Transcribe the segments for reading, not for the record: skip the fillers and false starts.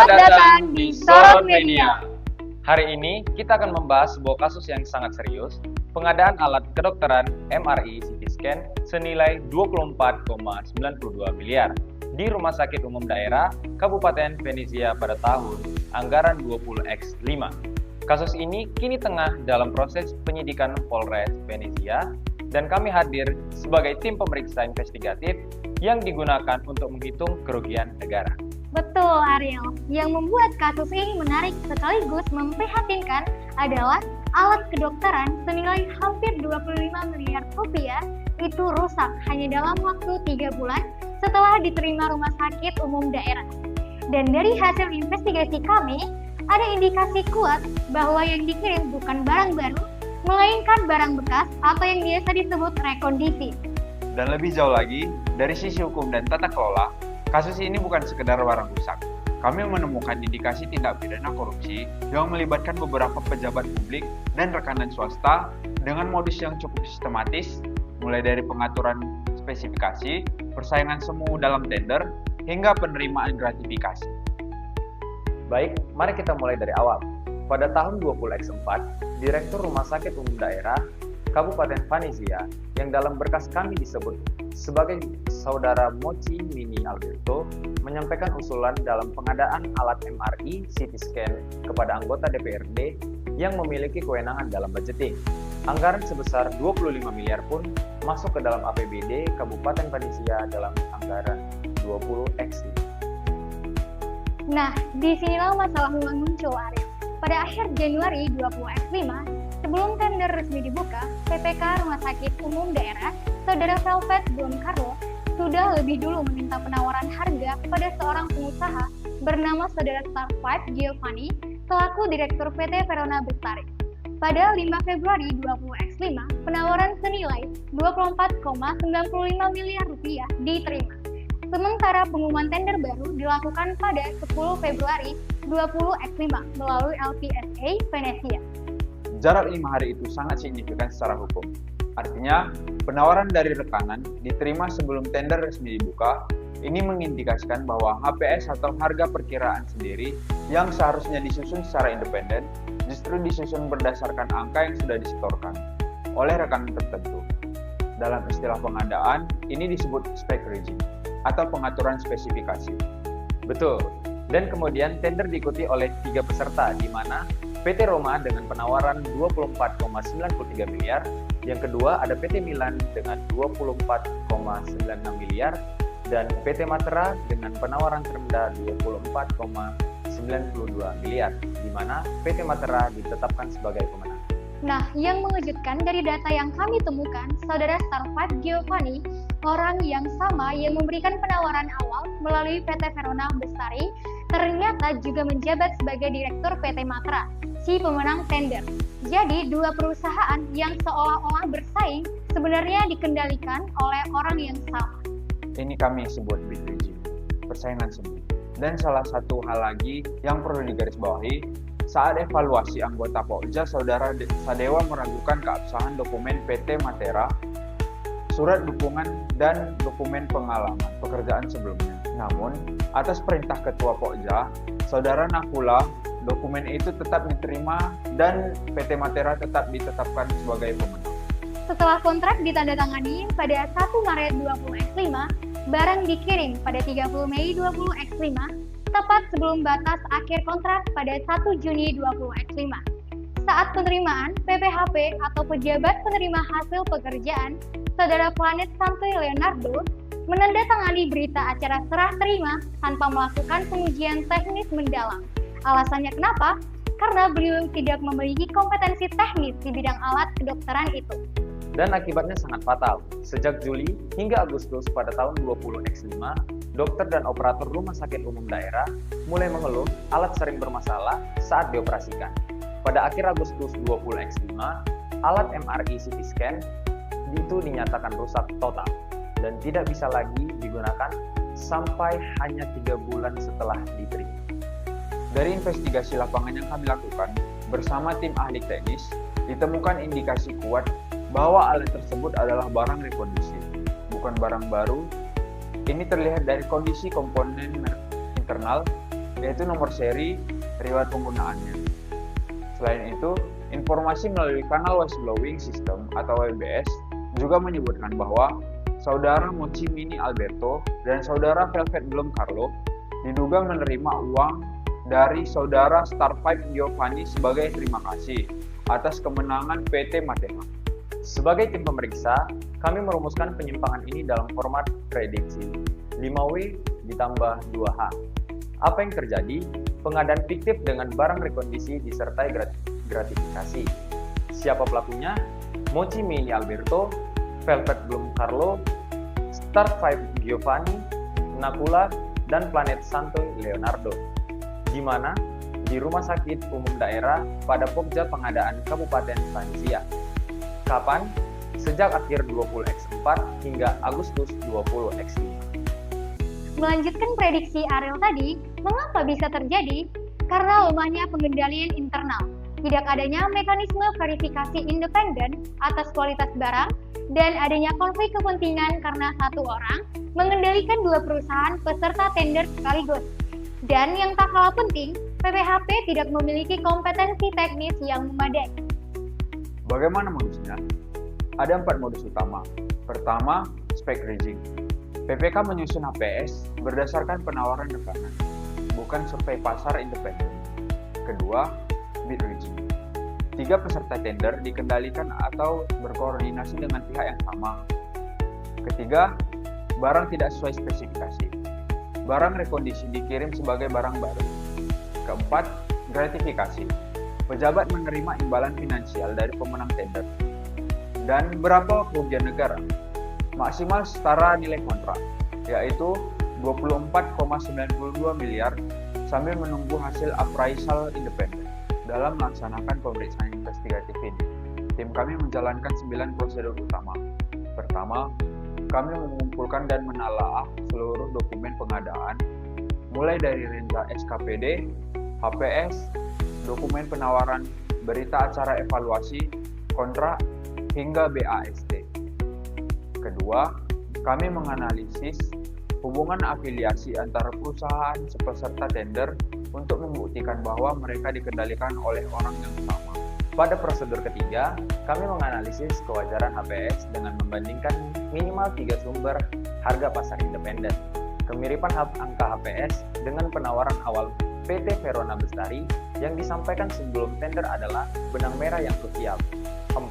Selamat datang di Sorot Media. Hari ini kita akan membahas sebuah kasus yang sangat serius, pengadaan alat kedokteran MRI CT scan senilai 24,92 miliar di Rumah Sakit Umum Daerah Kabupaten Venezia pada tahun anggaran 20X5. Kasus ini kini tengah dalam proses penyidikan Polres Venezia dan kami hadir sebagai tim pemeriksa investigatif yang digunakan untuk menghitung kerugian negara. Betul, Ariel. Yang membuat kasus ini menarik sekaligus memprihatinkan adalah alat kedokteran senilai hampir 25 miliar rupiah itu rusak hanya dalam waktu 3 bulan setelah diterima Rumah Sakit Umum Daerah. Dan dari hasil investigasi kami, ada indikasi kuat bahwa yang dikirim bukan barang baru, melainkan barang bekas atau yang biasa disebut rekondisi. Dan lebih jauh lagi, dari sisi hukum dan tata kelola, kasus ini bukan sekedar barang rusak. Kami menemukan indikasi tindak pidana korupsi yang melibatkan beberapa pejabat publik dan rekanan swasta dengan modus yang cukup sistematis, mulai dari pengaturan spesifikasi, persaingan semu dalam tender, hingga penerimaan gratifikasi. Baik, mari kita mulai dari awal. Pada tahun 20X4, Direktur Rumah Sakit Umum Daerah Kabupaten Venezia yang dalam berkas kami disebut sebagai Saudara Mochi Mini Alberto menyampaikan usulan dalam pengadaan alat MRI CT scan kepada anggota DPRD yang memiliki kewenangan dalam budgeting. Anggaran sebesar 25 miliar pun masuk ke dalam APBD Kabupaten Venezia dalam anggaran 20X5. Nah, disinilah masalah mulai muncul, Ariel. Pada akhir Januari 20X5, sebelum tender resmi dibuka, PPK Rumah Sakit Umum Daerah Saudara Velvet Don Carlo sudah lebih dulu meminta penawaran harga kepada seorang pengusaha bernama Saudara Star5 Giovanni selaku Direktur PT Verona Bestari. Pada 5 Februari 20X5, penawaran senilai 24,95 miliar rupiah diterima. Sementara pengumuman tender baru dilakukan pada 10 Februari 20X5 melalui LPSA Venezia. Jarak 5 hari itu sangat signifikan secara hukum. Artinya, penawaran dari rekanan diterima sebelum tender resmi dibuka. Ini mengindikasikan bahwa HPS atau harga perkiraan sendiri yang seharusnya disusun secara independen justru disusun berdasarkan angka yang sudah disetorkan oleh rekanan tertentu. Dalam istilah pengadaan, ini disebut spec regime atau pengaturan spesifikasi. Betul. Dan kemudian tender diikuti oleh 3 peserta di mana PT Roma dengan penawaran 24,93 miliar, yang kedua ada PT Milan dengan 24,96 miliar, dan PT Matera dengan penawaran terendah 24,92 miliar, di mana PT Matera ditetapkan sebagai pemenang. Nah, yang mengejutkan dari data yang kami temukan, Saudara Star5 Giovanni, orang yang sama yang memberikan penawaran awal melalui PT Verona Bestari, ternyata juga menjabat sebagai Direktur PT Matera, si pemenang tender. Jadi, dua perusahaan yang seolah-olah bersaing sebenarnya dikendalikan oleh orang yang sama. Ini kami sebut bid regime, persaingan semu. Dan salah satu hal lagi yang perlu digarisbawahi, saat evaluasi anggota Pokja, Saudara Sadewa meragukan keabsahan dokumen PT Matera, surat dukungan, dan dokumen pengalaman pekerjaan sebelumnya. Namun, atas perintah Ketua Pokja, Saudara Nakula, dokumen itu tetap diterima dan PT Matera tetap ditetapkan sebagai pemenang. Setelah kontrak ditandatangani pada 1 Maret 20X5, barang dikirim pada 30 Mei 20X5, tepat sebelum batas akhir kontrak pada 1 Juni 20X5. Saat penerimaan, PPHP atau pejabat penerima hasil pekerjaan, Saudara Planet Santoy Leonardo, menandatangani berita acara serah terima tanpa melakukan pengujian teknis mendalam. Alasannya kenapa? Karena beliau tidak memiliki kompetensi teknis di bidang alat kedokteran itu. Dan akibatnya sangat fatal. Sejak Juli hingga Agustus pada tahun 20X5, dokter dan operator Rumah Sakit Umum Daerah mulai mengeluh alat sering bermasalah saat dioperasikan. Pada akhir Agustus 20X5, alat MRI CT scan itu dinyatakan rusak total dan tidak bisa lagi digunakan sampai hanya 3 bulan setelah diterima. Dari investigasi lapangan yang kami lakukan bersama tim ahli teknis, ditemukan indikasi kuat bahwa alat tersebut adalah barang rekondisi, bukan barang baru. Ini terlihat dari kondisi komponen internal yaitu nomor seri, riwayat penggunaannya. Selain itu, informasi melalui kanal whistleblowing system atau WBS juga menyebutkan bahwa saudara Mochi Mini Alberto dan saudara Velvet Bloom Carlo diduga menerima uang dari saudara Starpipe Giovanni sebagai terima kasih atas kemenangan PT Matema. Sebagai tim pemeriksa, kami merumuskan penyimpangan ini dalam format prediksi 5W ditambah 2H. Apa yang terjadi? Pengadaan fiktif dengan barang rekondisi disertai gratifikasi. Siapa pelakunya? Mochi Mini Alberto, Velvet Bloom Carlo, Starpipe Giovanni, Nakula, dan Planet Santo Leonardo. Di mana? Di Rumah Sakit Umum Daerah pada Pokja Pengadaan Kabupaten Vanisia. Kapan? Sejak akhir 20X4 hingga Agustus 20X5. Melanjutkan prediksi Ariel tadi, mengapa bisa terjadi? Karena lemahnya pengendalian internal, tidak adanya mekanisme verifikasi independen atas kualitas barang, dan adanya konflik kepentingan karena satu orang mengendalikan dua perusahaan peserta tender sekaligus. Dan yang tak kalah penting, PPHP tidak memiliki kompetensi teknis yang memadai. Bagaimana modusnya? Ada 4 modus utama. Pertama, spec rigging. PPK menyusun HPS berdasarkan penawaran rekanan, bukan survei pasar independen. Kedua, bid rigging. 3 peserta tender dikendalikan atau berkoordinasi dengan pihak yang sama. Ketiga, barang tidak sesuai spesifikasi. Barang rekondisi dikirim sebagai barang baru. Keempat, gratifikasi. Pejabat menerima imbalan finansial dari pemenang tender. Dan berapa kerugian negara? Maksimal setara nilai kontrak, yaitu 24,92 miliar sambil menunggu hasil appraisal independen. Dalam melaksanakan pemeriksaan investigatif ini, tim kami menjalankan 9 prosedur utama. Pertama, kami mengumpulkan dan menelaah seluruh dokumen pengadaan, mulai dari renza SKPD, HPS, dokumen penawaran, berita acara evaluasi, kontrak, hingga BAST. Kedua, kami menganalisis hubungan afiliasi antara perusahaan peserta tender untuk membuktikan bahwa mereka dikendalikan oleh orang yang sama. Pada prosedur ketiga, kami menganalisis kewajaran HPS dengan membandingkan minimal 3 sumber harga pasar independen. Kemiripan angka HPS dengan penawaran awal PT Verona Bestari yang disampaikan sebelum tender adalah benang merah yang krusial. 4.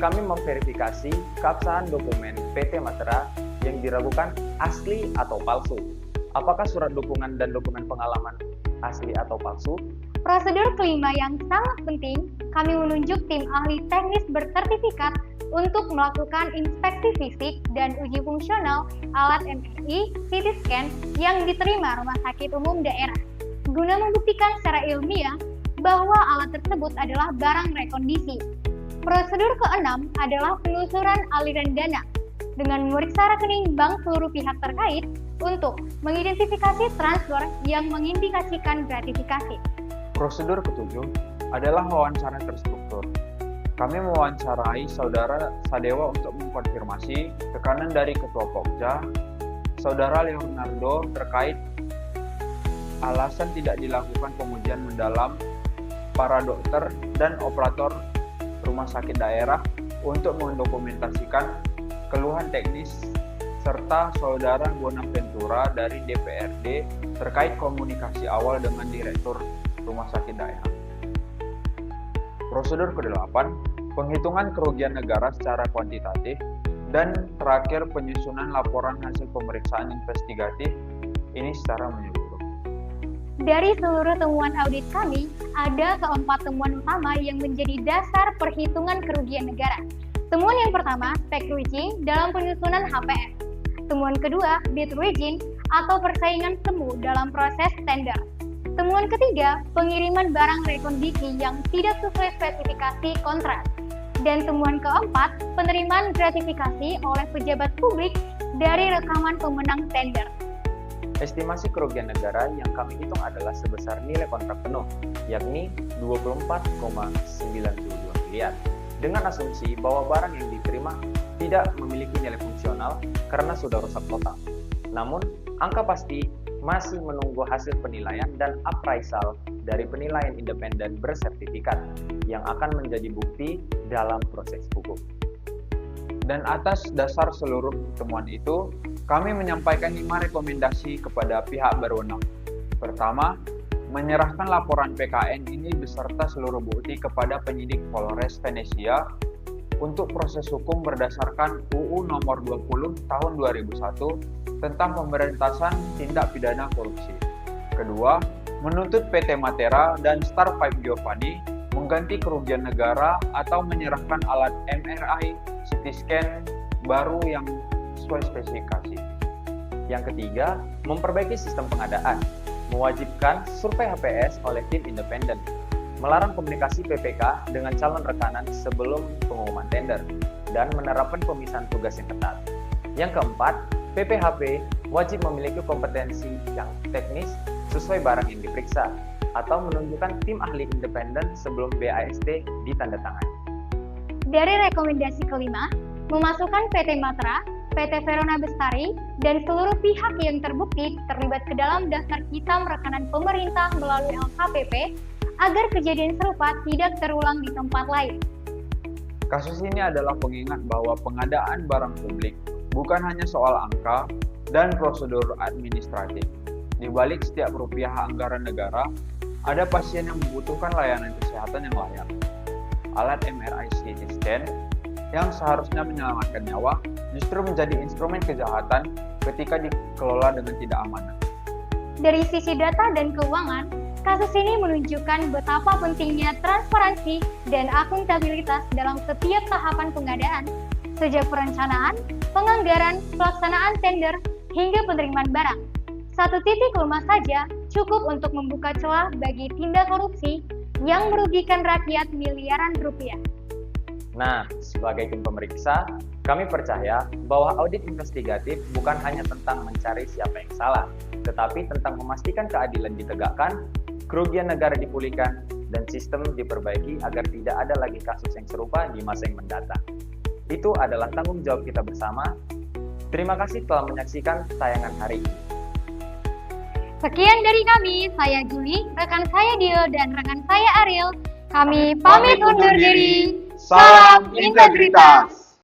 Kami memverifikasi keabsahan dokumen PT Matera yang diragukan asli atau palsu. Apakah surat dukungan dan dokumen pengalaman asli atau palsu? Prosedur kelima yang sangat penting, kami menunjuk tim ahli teknis bersertifikat untuk melakukan inspeksi fisik dan uji fungsional alat MRI CT scan yang diterima Rumah Sakit Umum Daerah, guna membuktikan secara ilmiah bahwa alat tersebut adalah barang rekondisi. Prosedur keenam adalah penelusuran aliran dana dengan memeriksa rekening bank seluruh pihak terkait untuk mengidentifikasi transfer yang mengindikasikan gratifikasi. Prosedur ketujuh adalah wawancara terstruktur. Kami mewawancarai Saudara Sadewa untuk mengkonfirmasi tekanan dari Ketua Pokja, Saudara Leonardo terkait alasan tidak dilakukan pengujian mendalam para dokter dan operator rumah sakit daerah untuk mendokumentasikan keluhan teknis serta Saudara Bonaventura dari DPRD terkait komunikasi awal dengan Direktur Rumah Sakit Daerah. Prosedur ke-8, penghitungan kerugian negara secara kuantitatif, dan terakhir penyusunan laporan hasil pemeriksaan investigatif ini secara menyeluruh. Dari seluruh temuan audit kami, ada keempat temuan utama yang menjadi dasar perhitungan kerugian negara. Temuan yang pertama, spec rigging dalam penyusunan HPS. Temuan kedua, bid rigging atau persaingan semu dalam proses tender. Temuan ketiga, pengiriman barang rekondisi yang tidak sesuai spesifikasi kontrak. Dan temuan keempat, penerimaan gratifikasi oleh pejabat publik dari rekaman pemenang tender. Estimasi kerugian negara yang kami hitung adalah sebesar nilai kontrak penuh, yakni 24,92 miliar. Dengan asumsi bahwa barang yang diterima tidak memiliki nilai fungsional karena sudah rusak total. Namun, angka pasti masih menunggu hasil penilaian dan appraisal dari penilaian independen bersertifikat yang akan menjadi bukti dalam proses hukum. Dan atas dasar seluruh temuan itu, kami menyampaikan 5 rekomendasi kepada pihak berwenang. Pertama, menyerahkan laporan PKN ini beserta seluruh bukti kepada penyidik Polres Venesia untuk proses hukum berdasarkan UU Nomor 20 Tahun 2001 tentang pemberantasan tindak pidana korupsi. Kedua, menuntut PT Matera dan Star Pipe Giovanni mengganti kerugian negara atau menyerahkan alat MRI CT scan baru yang sesuai spesifikasi. Yang ketiga, memperbaiki sistem pengadaan, mewajibkan survei HPS oleh tim independen, melarang komunikasi PPK dengan calon rekanan sebelum pengumuman tender, dan menerapkan pemisahan tugas yang ketat. Yang keempat, PPHP wajib memiliki kompetensi yang teknis sesuai barang yang diperiksa, atau menunjukkan tim ahli independen sebelum BAST ditandatangani. Dari rekomendasi kelima, memasukkan PT Matra, PT Verona Bestari, dan seluruh pihak yang terbukti terlibat ke dalam daftar hitam rekanan pemerintah melalui LKPP agar kejadian serupa tidak terulang di tempat lain. Kasus ini adalah pengingat bahwa pengadaan barang publik bukan hanya soal angka dan prosedur administratif. Di balik setiap rupiah anggaran negara, ada pasien yang membutuhkan layanan kesehatan yang layak. Alat MRI CT scan yang seharusnya menyelamatkan nyawa justru menjadi instrumen kejahatan ketika dikelola dengan tidak amanah. Dari sisi data dan keuangan, kasus ini menunjukkan betapa pentingnya transparansi dan akuntabilitas dalam setiap tahapan pengadaan, sejak perencanaan, penganggaran, pelaksanaan tender, hingga penerimaan barang. Satu titik lemah saja cukup untuk membuka celah bagi tindak korupsi yang merugikan rakyat miliaran rupiah. Nah, sebagai tim pemeriksa, kami percaya bahwa audit investigatif bukan hanya tentang mencari siapa yang salah, tetapi tentang memastikan keadilan ditegakkan, kerugian negara dipulihkan, dan sistem diperbaiki agar tidak ada lagi kasus yang serupa di masa yang mendatang. Itu adalah tanggung jawab kita bersama. Terima kasih telah menyaksikan tayangan hari ini. Sekian dari kami, saya Juli, rekan saya Dio, dan rekan saya Ariel. Kami pamit undur diri. Salam integritas.